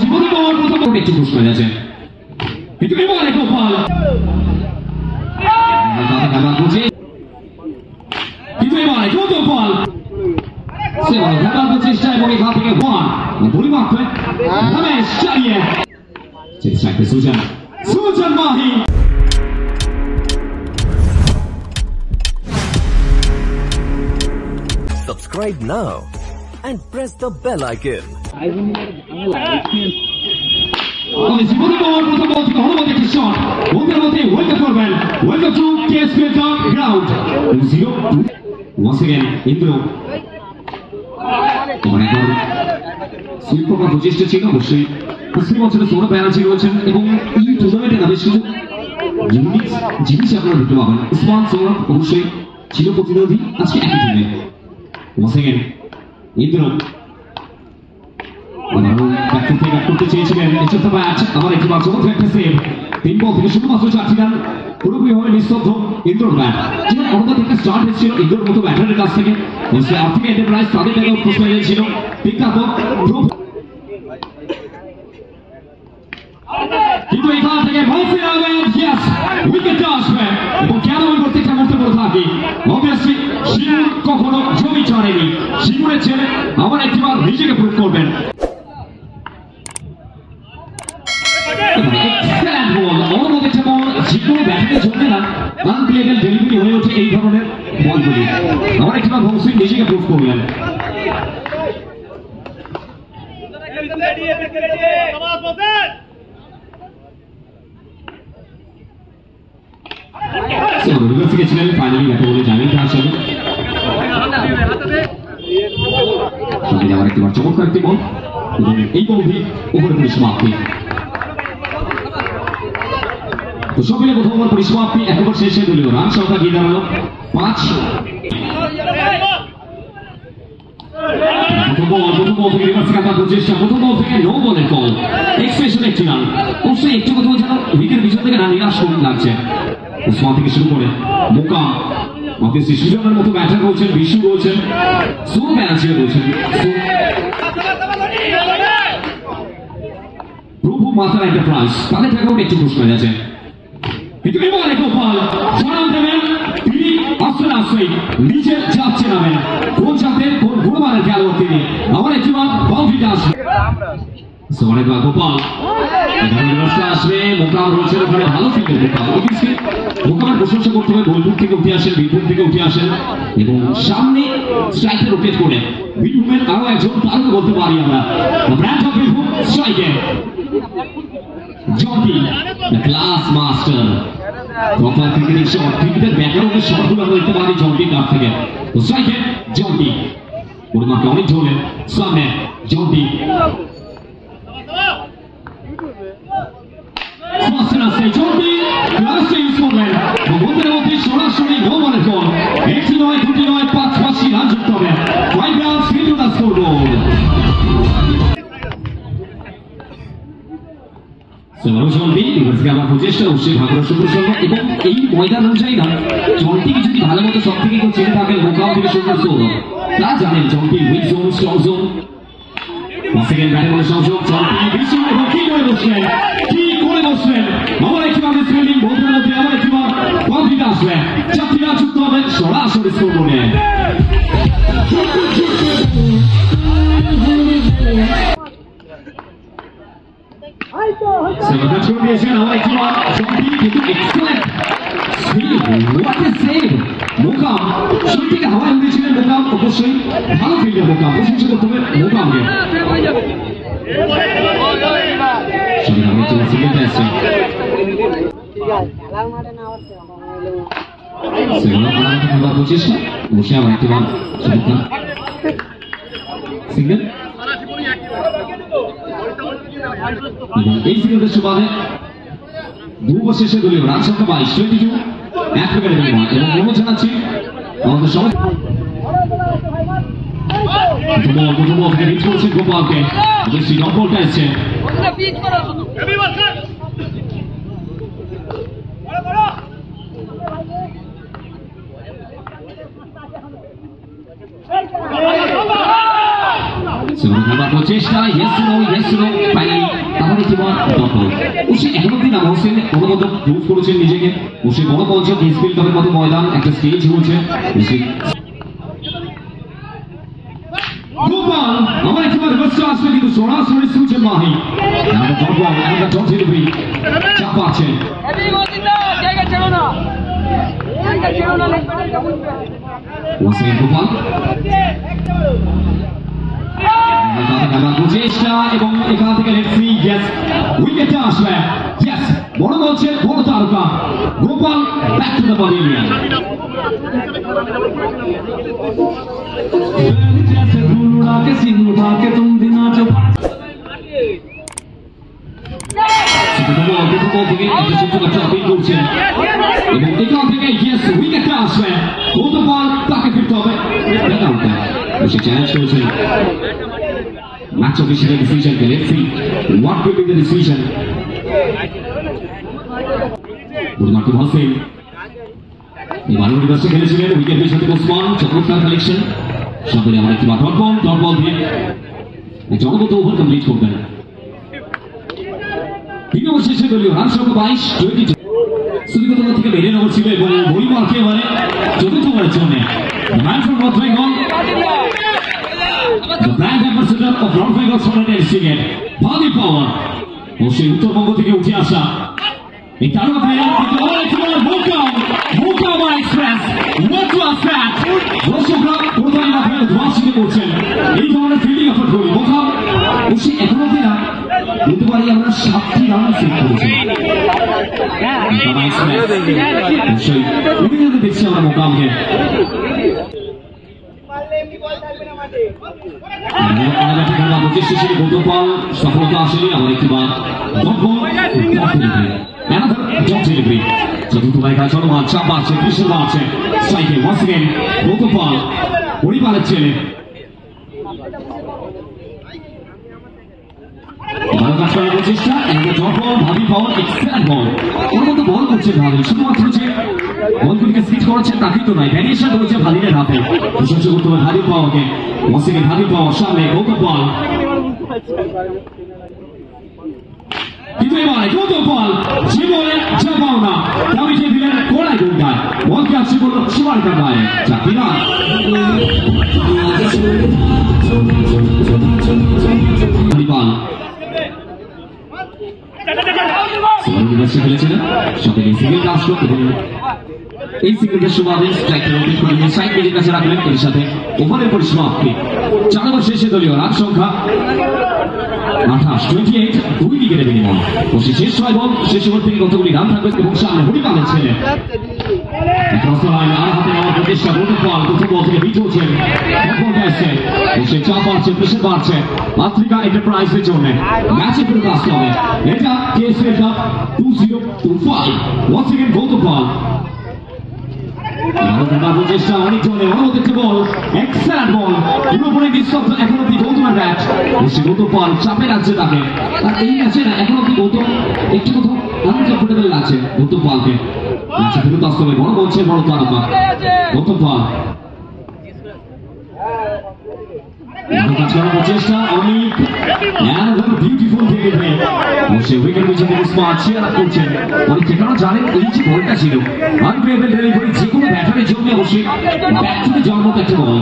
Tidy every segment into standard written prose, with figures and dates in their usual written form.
জীবনে পাওয়ার প্রথম একটু পুশ করে যাচ্ছে কিন্তু এবারে গোপাল কিন্তু এবারে গোপাল সেবার খেলার প্রচেষ্টা এবং এখান থেকে ওয়ান পরিমাপ করে রমেশ চালিয়ে চেষ্টা করে Sujan Mahi Subscribe now and press the bell icon. জীবনে পাওয়ার প্রথম বল থেকে হলুদ একটি শট ওদের মধ্যে ওয়েলকাম করবেন welcome to KSP ground 0 once again Indra অনেকবার সুইপ করার প্রচেষ্টা ছিল অবশ্যই প্রতি বছরের সৌরভ ব্যানার্জি রয়েছেন এবং এই টুর্নামেন্টে না বেশ কিছু ইউনিক জিনিস আপনারা দেখতে পাবেন উসমান সৌরভ অবশ্যই ছিল প্রতিনিধি আজকে একই টিমে once again ইন্দ্র ব্যাক করতে চেয়েছিলেন এসব ম্যাচ আমার একটি বার চমৎকার একটা সেভ 3 বল থেকে শুধুমাত্র 4টি রান পুরোপুরিভাবে নিস্তব্ধ ইন্দ্রর ব্যাট যেমন অনবরত থেকে স্টার্ট হয়েছিল ইন্দ্রর মতো ব্যাটারের কাছ থেকে আর্থিক এন্টারপ্রাইজ তাদের টাকা প্রশ্ন ছিল বিজ্ঞাপন কিন্তু এখান থেকে মহফিল আহমেদ ইয়েস উইকেটটা আসবে এবং কেন ওই প্রত্যেকটা মুহূর্তে বলে থাকি অবভিয়াসলি শিমুর কখনো জমি ছাড়েনি শিমুরের ছেলে আবার একটিবার নিজেকে প্রুভ করবেন এক্সেলেন্ট বল অনবরত একটা বল যেকোনো ব্যাটিংয়ে চলবে না আনপ্লেবেল ডেলিভারি হয়ে ওঠে এই ধরনের বলগুলি আবার একটিবার ভৌসিক নিজেকে প্রুভ করলেন ছিলেন ফাইনালি ব্যাটে বলে জানেন তার সাথে আবার একটিবার চমৎকার একটি বল এবং এই বলটি উপরে পরিসমাপ্তি তো সব মিলে প্রথম ওভার পরিসমাপ্তি এক ওভার শেষে দলীয় রান সংখ্যা গিয়ে দাঁড়ালো 5 প্রথম বল থেকে রিভার্স কাটার প্রচেষ্টা প্রথম বল থেকে নো বলের কল এক্সপ্রেশন একটি রান অবশ্যই একটু কোথাও যেন উইকেট পিছন থেকে রান নিরাশ লাগছে উসমান থেকে শুরু করে মোকাম অবভিয়াসলি সুজনের মতো ব্যাটার রয়েছেন বিশু রয়েছেন সৌরভ ব্যানার্জি রয়েছেন প্রভু মাথার এন্টারপ্রাইজ তাদের টাকাও একটু পুশ করে যাচ্ছে কিন্তু এবারে গোপাল জানান দেবেন তিনি আসলে আসলেই নিজে যাচ্ছে নামেন কোন জাতের কোন গুণমানের খেলোয়াড় তিনি আমার একটি বার বাউন্ডারিটা আসবে অনেকবার গোপাল আসবে মোকাম রয়েছে ওখানে ভালো ফিল্ডের মোকাম অবভিয়াসলি মোকামের প্রশংসা করতে হবে বোলপুর থেকে উঠে আসেন বীরভূম থেকে উঠে আসেন এবং সামনে স্ট্রাইকে রোটেট করে বীরভূমের আরো একজন তারকা বলতে পারি আমরা ব্র্যান্ড অফ বীরভূম স্ট্রাইকে Jonty class master proper cricketing shot ক্রিকেটের ব্যাকগ্রাউন্ডের শটগুলো আমরা দেখতে পারি জন্টির কাছ থেকে তো স্ট্রাইকে জন্টি ওর মাকে অনেক ঝোলেন সামনে জন্টি জন্টি লাস্টে ইউজ করলেন ওদের মধ্যে সরাসরি নো বলের কল 1 নয় 2 নয় 5 রান যুক্ত হবে 5 রানস ইনটু দ্য স্কোরবোর্ড প্রচেষ্টা অবশ্যই ভাগ্য সুপ্রসন্ন এবং এই ময়দান অনুযায়ী না জন্টিকে যদি ভালো মতো সব থেকে কেউ চেনে থাকেন মোকাম থেকে শুরু করে সৌরভ তা জানেন Jonty week zone strong zone second ব্যাটে বলে সংযোগ জন্টি বিশু এবং কি করে বসলেন আমার একটিবার ফিল্ডিং বন্ধুর মধ্যে আমার একটিবার বাউন্ডারিটা আসবে 4টি রান যুক্ত হবে সরাসরি স্কোরবোর্ডে হাওয়ায় উঠেছিলেন মোকাম অবশ্যই ভালো ফিল্ডের মোকাম প্রশংসা করতে হবে মোকামকে প্রচেষ্টা বসে আবার একটি বল সিঙ্গেল এই সিঙ্গেলের সুবাদে 2 ওভার শেষে দলীয় রান সংখ্যা 22 এক উইকেটে বিনিময় এবং অনুরোধ জানাচ্ছি আমাদের সবাই গোপালকে বেশি ডবলটা এসছে খেলার প্রচেষ্টা yes no ফাইনালি তাহলে কি বল ডবল ওসে এখনো দিন হোসেন কোনোমতো প্রুভ করেছেন নিজেকে ওসে বড় পঞ্চায়েত ডিসপ্লে ক্লাবের মতো ময়দান একটা স্টেজ হয়েছে গোপাল আমার একবার রিভার্সটা আসবে কিন্তু সরাসরি সুইচের মাহি আমাদের ডবল আমাদের জর্জ ডেলিভারি চাপ আছে ওসে গোপাল প্রচেষ্টা এবং এখান থেকে রেফারি ইয়েস উইকেটে আসবে ইয়েস বড় বলছে বড় তারকা Gopal back to the pavilion এবং এখান থেকে ইয়েস উইকেটে আসবে গোপাল তাকে ফিরতে হবে সে চ্যালেঞ্জ করেছেন match official decision the referee what will be the decision বুধমার্কো হোসেন এই বারো রিভার্সে খেলেছিলেন উইকেট পেছনে ওসমান চমৎকার কালেকশন সামনে আমার একটি ডট বল দিয়ে জনগত ওভার কমপ্লিট করবেন 3 ওভার শেষে দলীয় রান সংখ্যা 22 সুবিগত থেকে বেড়ে নেওয়া ছিল এবং বলিমার্কে এবারে চতুর্থ ওভারের জন্য man from north Bengal The brand ambassador of North Bengal Solid Cricket, Bhadi Power. ও সেই উত্তরবঙ্গ থেকে উঠে আসা এই তারকা প্লেয়ার মোকামা এক্সপ্রেস দর্শকরা কোরবানি মাথায় ধোয়াশিতে করছেন এই ধরনের ফিল্ডিং এফোর্ট করি মোকাম ও সে এখনো দিনা বলতে পারি আমরা 7টি রান সেট করেছি মোকামা এক্সপ্রেস অবশ্যই অভিনন্দন দেখছি আমরা মোকামকে গোপাল সফলতা আসেনি আমার একটি বার চতুর্থ জায়গায় চলমান চাপ আছে কৃষ্ণ আছে স্ট্রাইকে ওয়ান্স अगेन গোপাল পরিবারের ছেলে ভালো কাজ করার প্রচেষ্টা ভাবি পাওয়ার এক্সেলেন্ট বল ওর মতো বল করছে ভাবি শুধুমাত্র যে বলগুলিকে স্কিট করেছেন তা কিন্তু নয় ভ্যারিয়েশন রয়েছে ভালিনের হাতে প্রশংসা করতে হবে ভাবি পাওয়াকে ওয়াসিকে ভাবি পাওয়ার সামনে গোপাল কিন্তু এবারে গোপাল যে বলে যা পাও না কমিটি দিলেন কোড়ায় গোলটায় বলকে আসছে বলল সীমারেখার বাইরে চাকরি না গোপাল খেলেছিলেন সঙ্গে সিঙ্গেল আসলো এবং এই সিঙ্গেলের সুবাদে স্ট্রাইকের রোটেট করে নিয়ে সাইড মিডের কাছে রাখলেন এর সাথে ওভারের পরিসমাপ্তি 4 ওভার শেষে দলীয় রান সংখ্যা 28 2 উইকেটে বিনিময় বসে শেষ 6 বল শেষ ওভার থেকে কতগুলি রান থাকবে এবং সামনে হরিপালের ছেলে আর হাতে নেওয়ার প্রচেষ্টা গোপাল প্রথম বল থেকে হিট হচ্ছেন সে চাপ বাড়ছে প্রেশার বাড়ছে আফ্রিকা এন্টারপ্রাইজের জন্য ম্যাচে ফেরত আসতে হবে এটা KSL cup 2025 once again Gopal প্রচেষ্টা অনেক জনে অনুমতি বল এক্সেলেন্ট বল পুরোপুরি নিঃশব্দ এখন অব্দি গৌতমের ব্যাট সে গোপাল চাপে লাগছে তাকে আর এই ম্যাচে না এখন অব্দি গৌতম একটু কোথাও আনকমফোর্টেবল লাগছে গোপালকে ম্যাচে ফেরত আসতে হবে বড় বলছে বড় তারকা গোপাল কাজ করার প্রচেষ্টা অনেক বিউটিফুল থেকে সে উইকেট পিছনে স্মার্ট শেয়ার করছেন অনেক ঠিকানা জানেন এই যে বলটা ছিল আনপ্লেয়েবল ডেলিভারি যে কোনো ব্যাটারের জন্য অবশ্যই ব্যাট থেকে যাওয়ার মতো একটা বল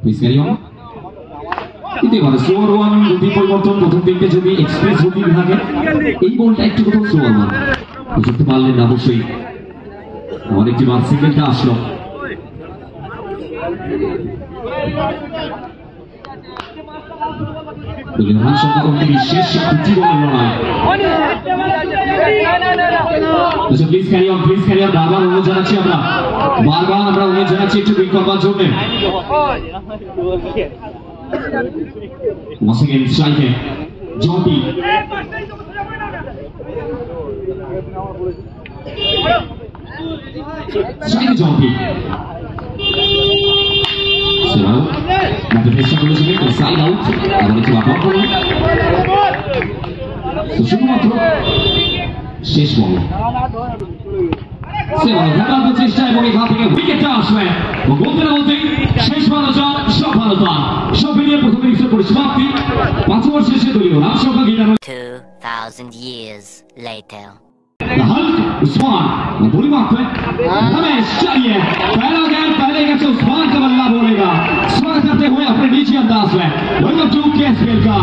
প্লিজ ক্যারি অন কিন্তু এবারে স্লোয়ার ওয়ান গতি পরিবর্তন প্রথম দিকে যদি এক্সপ্রেস গতি বিভাগে এই বলটা একটু কোথাও স্লোয়ার ওয়ান বুঝতে পারলেন না অবশ্যই অনেকটি বার সিঙ্গেলটা আসলো রান সংখ্যা 29 শেষ 2টি বলের লড়াই প্লিজ ক্যারি অন বারবার অনুরোধ জানাচ্ছি একটু উইক করবার জন্য once again strike Jyoti strike Jyoti so that pressure করেছিলেন সাইড আউট আবার একটু আউট করলেন তো শুধুমাত্র শেষ বল খেলার চেষ্টা এবং এখান থেকে উইকেটটা আসবে বলতে না বলতেই শেষ ভালো চান সব ভালো চান সব মিলিয়ে প্রথম ইনিংসের পরিসমাপ্তি 5 ওভার শেষে দলীয় রান সংখ্যা গিরানো 2000 years later. हल्क उस्मान बुरी बात है रमेश चाहिए पहला गेंद पहले गेंद उस्मान का बल्ला बोलेगा स्वागत करते हुए अपने नीचे अंदाज में वेलकम टू केएसपीएल का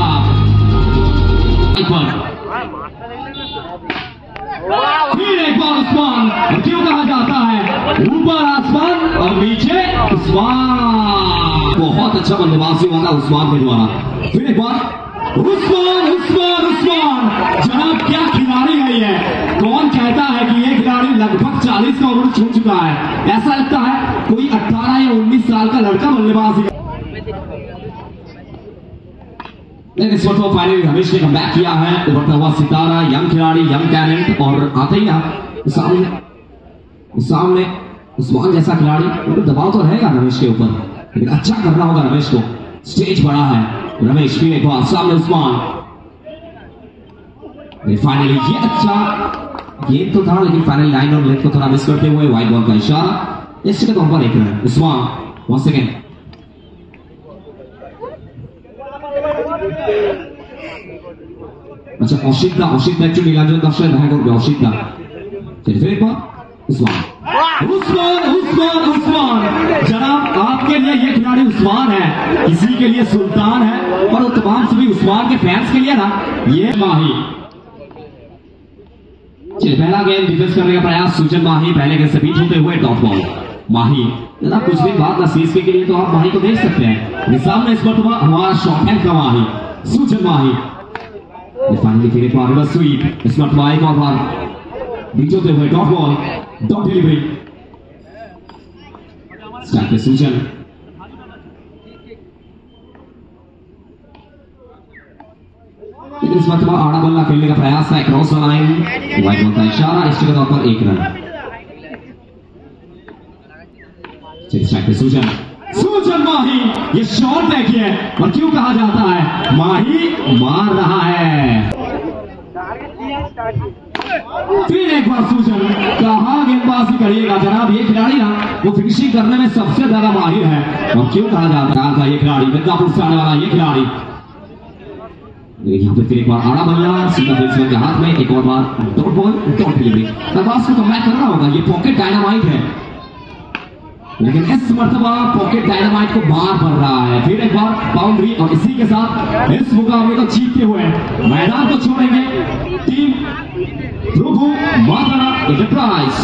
फिर एक बार उस्मान क्यों कहा जाता है ऊपर आसमान और नीचे उस्मान बहुत अच्छा बल्लेबाजी हुआ था उस्मान के द्वारा फिर एक बार उस्मान उस्मान उस्मान जनाब क्या खिलाड़ी है ये कौन कहता है कि ये खिलाड़ी लगभग 40 का ओवर छू चुका है ऐसा लगता है कोई 18 या 19 साल का लड़का बल्लेबाज इस वक्त फाइनली रमेश ने कमबैक किया है उभरता हुआ सितारा यंग खिलाड़ी यंग टैलेंट और आते ही ना सामने उस्मान जैसा खिलाड़ी तो दबाव तो रहेगा रमेश के ऊपर लेकिन अच्छा करना होगा रमेश को स्टेज बड़ा है रमेश फिर एक बार सामने उस्मान फाइनली ये अच्छा गेम तो था लेकिन फाइनल लाइन और लेंथ को थोड़ा मिस करते हुए वाइड बॉल का इशारा इस जगह तो पर एक रन उस्मान वंस अगेन अच्छा অসিত একটু নীলাঞ্জন দাসের সাথে দেখা করবে অসিত দা फिर एक बार उस्मान जनाब आपके लिए ये खिलाड़ी उस्मान है किसी के लिए सुल्तान है और तमाम सभी उस्मान के फैंस के लिए ना ये माही पहला गेम डिफेंस करने का प्रयास सुजन माही पहले गेंद से बीच होते हुए डॉट बॉल माही जनाब कुछ दिन बाद सीएसके के लिए तो आप माही को देख सकते हैं सामने इस मरतबा हमारा शॉर्ट हैंड का माही सुजन माही फाइनली फिर एक बार रिवर्स स्वीप इस मरतबा एक और बार बीच होते हुए dot ball dot delivery start पे सुजन इस मरतबा आड़ा बल्ला खेलने का प्रयास है क्रॉस लाइन वाइड बॉल का इशारा इस जगह पर एक रन स्ट्राइक पे सुजन माही ये शॉट देखिए और क्यों कहा जाता है माही मार रहा है फिर एक बार सुजन कहां गेंदबाजी करिएगा जनाब ये खिलाड़ी ना वो फिनिशिंग करने में सबसे ज्यादा माहिर है और क्यों कहा जाता है ये खिलाड़ी मिर्जापुर से आने वाला ये खिलाड़ी यहाँ पे फिर एक बार आड़ा बल्ला सीधा बैट्समैन के हाथ में एक और बार dot ball dot delivery Nawaz को कमबैक करना होगा ये पॉकेट डायनामाइट है लेकिन इस मर्तबा पॉकेट डायनामाइट को बार पड़ रहा है फिर एक बार बाउंड्री और इसी के साथ इस मुकाबले को जीतते हुए मैदान को छोड़ेंगे टीम प्रभु मातारा एंटरप्राइज